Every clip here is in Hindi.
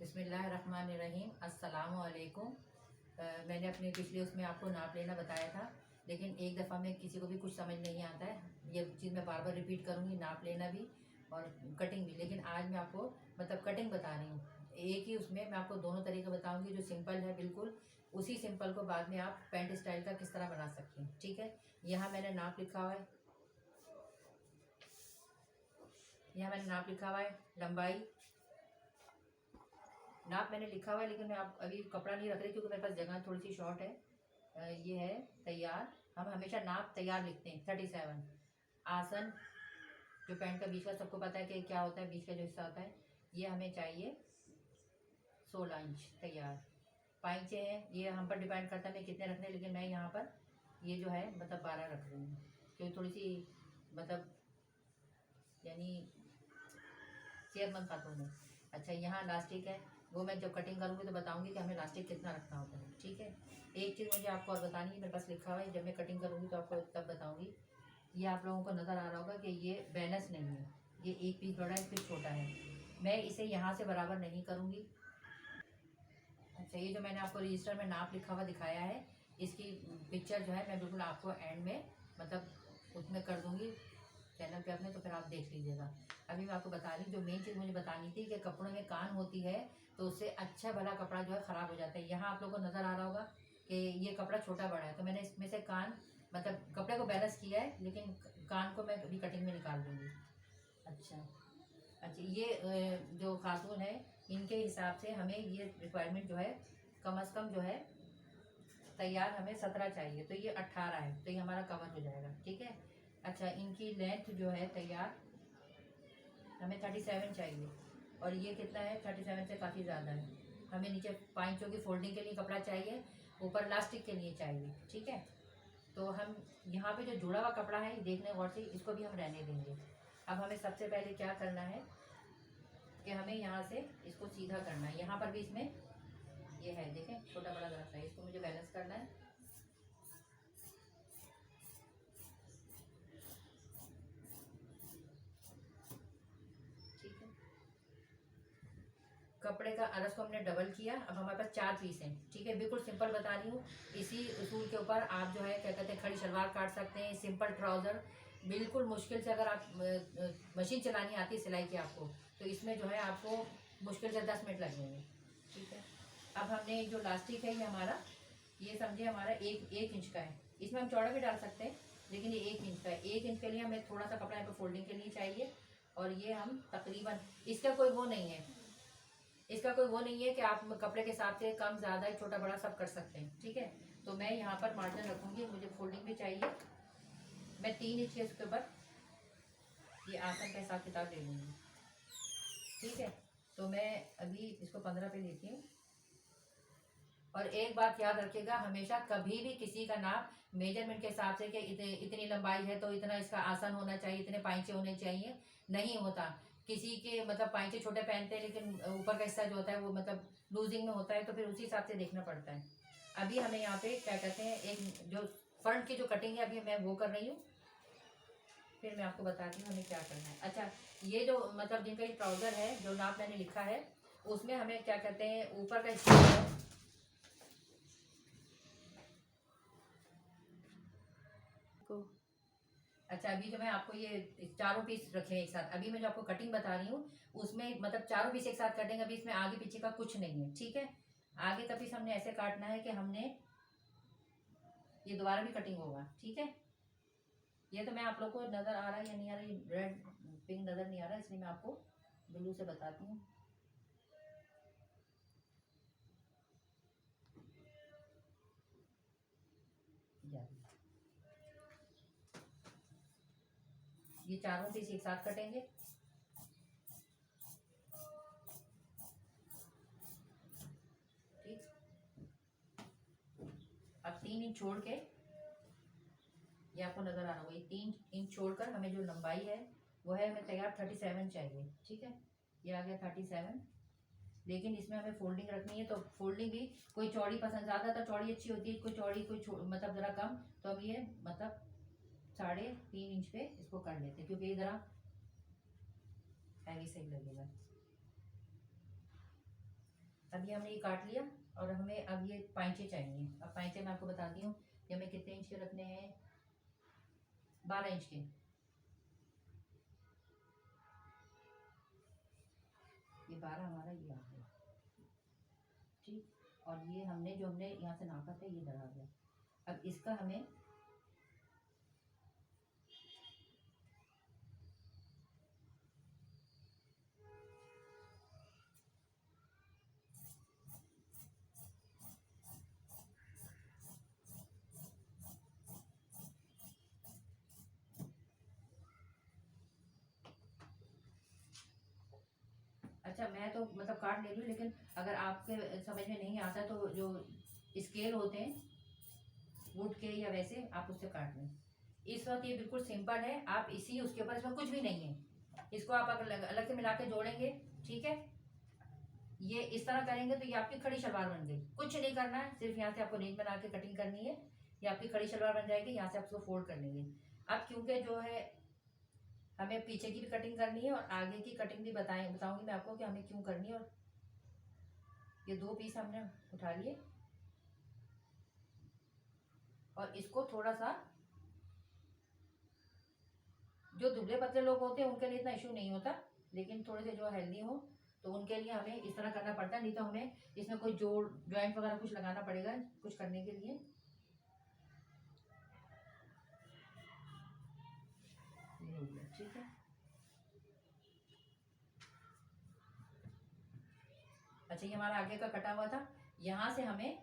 बिस्मिल्लाहिर्रहमानिर्रहीम। अस्सलामु अलैकुम। मैंने अपने पिछले उसमें आपको नाप लेना बताया था, लेकिन एक दफ़ा में किसी को भी कुछ समझ नहीं आता है। ये चीज़ मैं बार बार रिपीट करूँगी, नाप लेना भी और कटिंग भी। लेकिन आज मैं आपको मतलब कटिंग बता रही हूँ। एक ही उसमें मैं आपको दोनों तरीके बताऊँगी, जो सिंपल है बिल्कुल उसी सिंपल को बाद में आप पैंट स्टाइल का किस तरह बना सकते हैं। ठीक है, यहाँ मैंने नाप लिखा हुआ है, लंबाई नाप मैंने लिखा हुआ है, लेकिन मैं आप अभी कपड़ा नहीं रख रही क्योंकि मेरे पास जगह थोड़ी सी शॉर्ट है। ये है तैयार। हम हमेशा नाप तैयार लिखते हैं 37। आसन जो पैंट का बीच का सबको पता है कि क्या होता है, बीच का जो हिस्सा होता है, ये हमें चाहिए 16 इंच तैयार। पाइंचे हैं, ये हम पर डिपेंड करता है मैं कितने रखने, लेकिन मैं यहाँ पर ये जो है मतलब 12 रख रही हूँ क्योंकि थोड़ी सी मतलब यानी सेहतमंद खातून है। अच्छा, यहाँ लास्टिक है, वो मैं जब कटिंग करूँगी तो बताऊँगी कि हमें लास्टिक कितना रखना होता है। ठीक है, एक चीज़ मुझे आपको और बतानी है, मेरे पास लिखा हुआ है, जब मैं कटिंग करूँगी तो आपको तब बताऊँगी। ये आप लोगों को नज़र आ रहा होगा कि ये बैलेंस नहीं है, ये एक पीस बड़ा है, एक पीस छोटा है। मैं इसे यहाँ से बराबर नहीं करूँगी। अच्छा, ये जो मैंने आपको रजिस्टर में नाप लिखा हुआ दिखाया है, इसकी पिक्चर जो है मैं बिल्कुल आपको एंड में मतलब उसमें कर दूँगी चैनल पे अपने, तो फिर आप देख लीजिएगा। अभी मैं आपको बता रही हूँ, जो मेन चीज़ मुझे बतानी थी कि कपड़ों में कान होती है तो उससे अच्छा भला कपड़ा जो है ख़राब हो जाता है। यहाँ आप लोगों को नज़र आ रहा होगा कि ये कपड़ा छोटा बड़ा है, तो मैंने इसमें से कान मतलब कपड़े को बैलेंस किया है, लेकिन कान को मैं अभी कटिंग में निकाल दूँगी। अच्छा अच्छा, ये जो खातून है इनके हिसाब से हमें ये रिक्वायरमेंट जो है कम अज़ कम जो है तैयार हमें 17 चाहिए, तो ये 18 है, तो ये हमारा कवर हो जाएगा। ठीक है। अच्छा, इनकी लेंथ जो है तैयार हमें 37 चाहिए, और ये कितना है, 37 से काफ़ी ज़्यादा है। हमें नीचे पाइंचों की फोल्डिंग के लिए कपड़ा चाहिए, ऊपर लास्टिक के लिए चाहिए। ठीक है, तो हम यहाँ पे जो जुड़ा हुआ कपड़ा है देखने गौर से, इसको भी हम रहने देंगे। अब हमें सबसे पहले क्या करना है कि हमें यहाँ से इसको सीधा करना है। यहाँ पर भी इसमें ये है, देखें छोटा बड़ा ज़रा सा, इसको मुझे बैलेंस करना है। ठीक है, कपड़े का अरस को हमने डबल किया। अब हमारे पास 4 पीस हैं। ठीक है, बिल्कुल सिंपल बता रही हूँ। इसी उसूल के ऊपर आप जो है क्या कहते हैं खड़ी शलवार काट सकते हैं, सिंपल ट्राउज़र। बिल्कुल मुश्किल से अगर आप मशीन चलानी आती है सिलाई की आपको, तो इसमें जो है आपको मुश्किल से 10 मिनट लगेंगे। ठीक है, अब हमने जो लास्टिक है ये हमारा, ये समझे हमारा एक इंच का है। इसमें हम चौड़ा भी डाल सकते हैं, लेकिन ये 1 इंच का है। 1 इंच के लिए हमें थोड़ा सा कपड़ा यहाँ पे फोल्डिंग के लिए चाहिए, और ये हम तकरीबन, इसका कोई वो नहीं है, इसका कोई वो नहीं है कि आप कपड़े के हिसाब से कम ज़्यादा छोटा बड़ा सब कर सकते हैं। ठीक है, तो मैं यहाँ पर मार्जिन रखूँगी, मुझे फोल्डिंग भी चाहिए। मैं 3 इंच के उसके ऊपर ये आसन का हिसाब किताब ले लूँगी। ठीक है, तो मैं अभी इसको 15 पे लेती हूँ। और एक बात याद रखिएगा, हमेशा कभी भी किसी का नाप मेजरमेंट के हिसाब से कि इतनी लंबाई है तो इतना इसका आसन होना चाहिए, इतने पाइंचे होने चाहिए, नहीं होता। किसी के मतलब पाइंचे छोटे पहनते हैं, लेकिन ऊपर का हिस्सा जो होता है वो मतलब लूजिंग में होता है, तो फिर उसी हिसाब से देखना पड़ता है। अभी हमें यहाँ पे क्या कहते हैं, एक जो फ्रंट की जो कटिंग है अभी मैं वो कर रही हूँ, फिर मैं आपको बताती हूँ हमें क्या करना है। अच्छा, ये जो मतलब जिनका ये ट्राउज़र है, जो नाप मैंने लिखा है, उसमें हमें क्या कहते हैं ऊपर का हिस्सा है को। अच्छा, अभी जो मैं आपको ये चारों पीस रखे हैं एक साथ, अभी मैं जो आपको कटिंग बता रही हूँ उसमें मतलब चारों पीस एक साथ कटेंगे। अभी इसमें आगे पीछे का कुछ नहीं है। ठीक है, आगे का पीस हमने ऐसे काटना है कि हमने ये दोबारा भी कटिंग होगा। ठीक है, ये तो मैं आप लोग को नजर आ रहा है या नहीं आ रहा, ये रेड पिंक नजर नहीं आ रहा, इसलिए मैं आपको ब्लू से बताती हूँ। ये चारों पीस एक साथ कटेंगे। ठीक, अब 3 इंच छोड़ के, ये आपको नजर आ रहा होगा, ये 3 इंच छोड़कर हमें जो लंबाई है वो है हमें तैयार 37 चाहिए। ठीक है, ये आ गया 37, लेकिन इसमें हमें फोल्डिंग रखनी है, तो फोल्डिंग भी कोई चौड़ी पसंद, ज़्यादातर चौड़ी अच्छी होती है, कोई चौड़ी कोई मतलब ज़रा कम, तो हम ये मतलब 3.5 इंच पे इसको कर लेते हैं, क्योंकि ये ज़रा हैवी सही लगेगा। अभी हमने ये काट लिया और हमें अब ये पाइंचे चाहिए। अब पाइंचे मैं आपको बताती हूँ कि हमें कितने इंच के रखने हैं। 12 इंच के। ये 12 हमारा ये आ गया, ठीक। और ये हमने जो हमने यहाँ से नापा था ये इधर आ गया। अब इसका हमें अच्छा, मैं तो मतलब काट ले रही हूँ, लेकिन अगर आपके समझ में नहीं आता तो जो स्केल होते हैं वुड के या वैसे आप उससे काट लें। इस वक्त ये बिल्कुल सिंपल है, आप इसी उसके ऊपर, इसमें कुछ भी नहीं है। इसको आप अगर अलग से मिला के जोड़ेंगे, ठीक है, ये इस तरह करेंगे तो ये आपकी खड़ी शलवार बन गई। कुछ नहीं करना है, सिर्फ यहाँ से आपको रेंज बना के कटिंग करनी है, ये आपकी खड़ी शलवार बन जाएगी। यहाँ से आप उसको फोल्ड कर लेंगे। अब क्योंकि जो है हमें पीछे की भी कटिंग करनी है और आगे की कटिंग भी बताऊंगी मैं आपको कि हमें क्यों करनी है। और ये 2 पीस हमने उठा लिए और इसको थोड़ा सा, जो दुबले पतले लोग होते हैं उनके लिए इतना इशू नहीं होता, लेकिन थोड़े से जो हेल्दी हो तो उनके लिए हमें इस तरह करना पड़ता है। नहीं तो हमें इसमें कोई जोड़ जॉइंट वगैरह कुछ लगाना पड़ेगा कुछ करने के लिए। ये हो गया, ठीक है। अच्छा, ये हमारा आगे का कटा हुआ था। यहाँ से हमें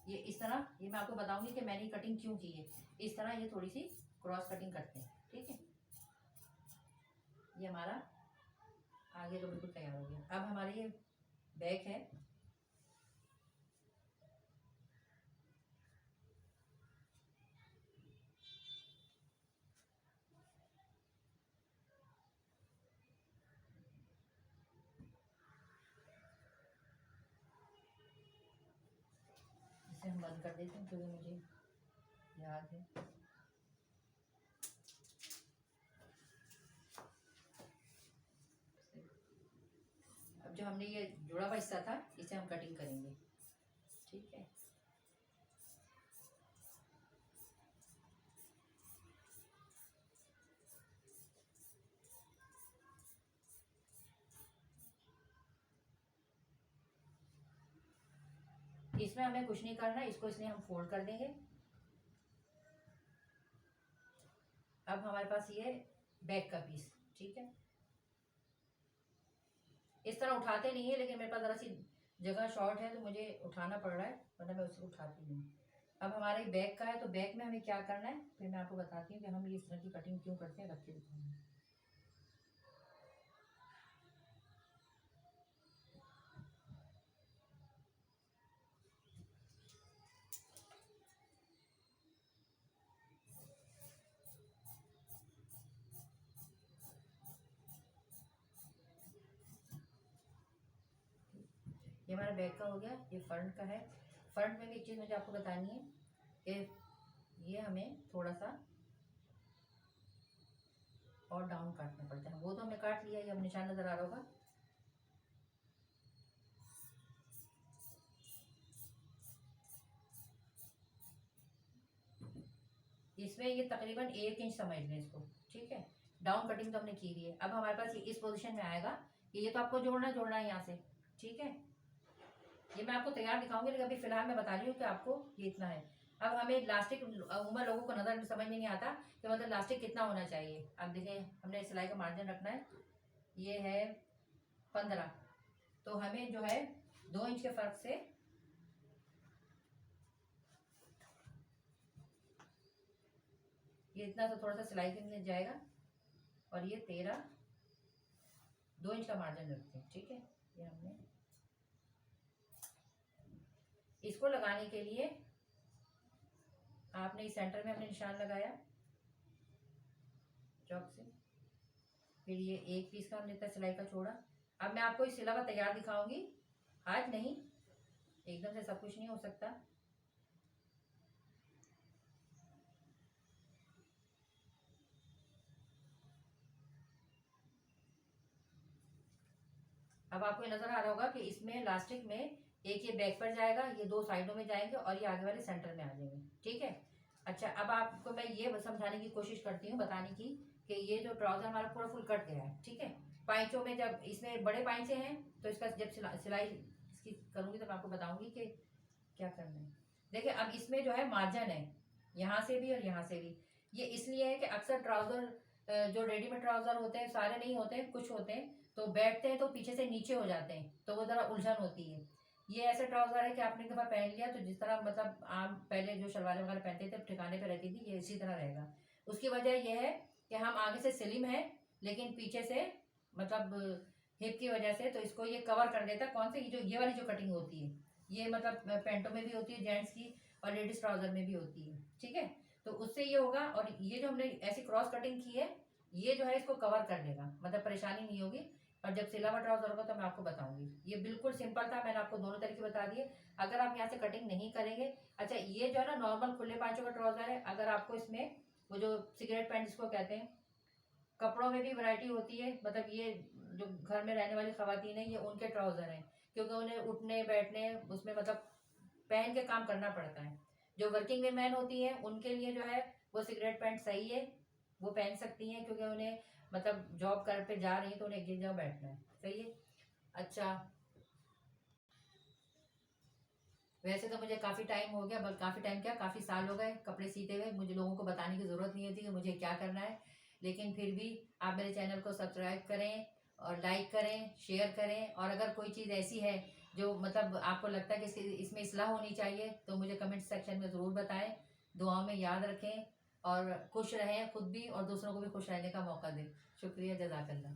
ये इस तरह, ये मैं आपको बताऊंगी कि मैंने कटिंग क्यों की है। इस तरह ये थोड़ी सी क्रॉस कटिंग करते हैं, ठीक है। ये हमारा आगे तो बिल्कुल तैयार हो गया। अब हमारे ये बैक है, इसे हम बंद कर देते हैं क्योंकि मुझे याद है। अब जो हमने ये जुड़ा हुआ हिस्सा था इसे हम कटिंग करेंगे, ठीक है। इसमें हमें कुछ नहीं करना, इसको इसलिए हम फोल्ड कर देंगे। अब हमारे पास ये बैक का पीस, ठीक है। इस तरह उठाते नहीं है, लेकिन मेरे पास जरा सी जगह शॉर्ट है तो मुझे उठाना पड़ रहा है, वरना मैं उसको उठाती नहीं। अब हमारा ये बैक का है तो बैक में हमें क्या करना है फिर मैं आपको बताती हूँ कि हम ये इस तरह की कटिंग क्यों करते हैं, रख के दिखाऊंगी। ये हमारा बैक का हो गया, ये फ्रंट का है। फ्रंट में भी एक चीज़ मुझे आपको बतानी है कि ये हमें थोड़ा सा और डाउन काटना पड़ता है। वो तो हमने काट लिया, ये अब निशान नज़र आ रहा होगा। इसमें ये तकरीबन 1 इंच समझ लें इसको, ठीक है। डाउन कटिंग तो हमने की हुई है। अब हमारे पास ये इस पोजीशन में आएगा कि ये तो आपको जोड़ना है यहाँ से, ठीक है। ये मैं आपको तैयार दिखाऊंगी, लेकिन अभी फिलहाल मैं बता रही हूँ कि आपको ये इतना है। अब हमें लास्टिक, उम्र लोगों को नज़र समझ में नहीं आता कि मतलब लास्टिक कितना होना चाहिए। अब देखें, हमने सिलाई का मार्जिन रखना है, ये है 15। तो हमें जो है 2 इंच के फर्क से ये इतना सा थोड़ा सा सिलाई के लिए जाएगा और ये 13, 2 इंच का मार्जिन रखते हैं, ठीक है। ये हमने इसको लगाने के लिए आपने इस सेंटर में हमने निशान लगाया चौक से, फिर ये एक पीस का हमने इतना सिलाई का छोड़ा। अब मैं आपको इस सिला हुआ तैयार दिखाऊंगी, आज नहीं, एकदम से सब कुछ नहीं हो सकता। अब आपको नजर आ रहा होगा कि इसमें इलास्टिक में एक ये बैक पर जाएगा, ये 2 साइडों में जाएंगे और ये आगे वाले सेंटर में आ जाएंगे। ठीक है। अच्छा, अब आपको मैं ये समझाने की कोशिश करती हूँ, बताने की कि ये जो ट्राउजर हमारा पूरा फुल कट गया है। ठीक है। पाइचों में जब इसमें बड़े पाइचे हैं तो इसका जब सिलाई इसकी करूंगी तो मैं आपको बताऊंगी कि क्या करना है। देखिए, अब इसमें जो है मार्जिन है यहाँ से भी और यहाँ से भी। ये इसलिए है कि अक्सर ट्राउजर जो रेडीमेड ट्राउजर होते हैं, सारे नहीं होते हैं, कुछ होते हैं, तो बैठते हैं तो पीछे से नीचे हो जाते हैं, तो वो जरा उलझन होती है। ये ऐसे ट्राउजर है कि आपने एक दफा पहन लिया तो जिस तरह मतलब आम पहले जो शलवारें वगैरह पहनते थे ठिकाने पे रहती थी, ये इसी तरह रहेगा। उसकी वजह यह है कि हम आगे से स्लिम है लेकिन पीछे से मतलब हिप की वजह से, तो इसको ये कवर कर देता है। कौन से ये वाली जो कटिंग होती है, ये मतलब पैंटों में भी होती है जेंट्स की और लेडीज ट्राउजर में भी होती है। ठीक है। तो उससे ये होगा, और ये जो हमने ऐसी क्रॉस कटिंग की है ये जो है इसको कवर कर देगा, मतलब परेशानी नहीं होगी। और जब सिला हुआ ट्राउजर होगा तो मैं आपको बताऊंगी। ये बिल्कुल सिंपल था, मैंने आपको दोनों तरीके बता दिए। अगर आप यहाँ से कटिंग नहीं करेंगे, अच्छा ये जो है ना नॉर्मल खुले पांचों का ट्राउजर है, अगर आपको इसमें वो जो सिगरेट पैंट जिसको कहते हैं, कपड़ों में भी वैरायटी होती है, मतलब ये जो घर में रहने वाली खवातीन है ये उनके ट्राउजर हैं, क्योंकि उन्हें उठने बैठने उसमें मतलब पहन के काम करना पड़ता है। जो वर्किंग वुमेन होती है उनके लिए जो है वो सिगरेट पैंट सही है, वो पहन सकती हैं, क्योंकि उन्हें मतलब जॉब कर पे जा रही है तो उन्हें एक जगह बैठना है। सही है। अच्छा, वैसे तो मुझे काफ़ी टाइम हो गया, बल्कि काफ़ी टाइम क्या, काफ़ी साल हो गए कपड़े सीते हुए, मुझे लोगों को बताने की ज़रूरत नहीं होती कि मुझे क्या करना है। लेकिन फिर भी आप मेरे चैनल को सब्सक्राइब करें और लाइक करें, शेयर करें, और अगर कोई चीज़ ऐसी है जो मतलब आपको लगता है कि इसमें इसलाह होनी चाहिए तो मुझे कमेंट सेक्शन में ज़रूर बताएं। दुआओं में याद रखें और खुश रहें खुद भी और दूसरों को भी खुश रहने का मौका दें। शुक्रिया, जज़ाकल्लाह।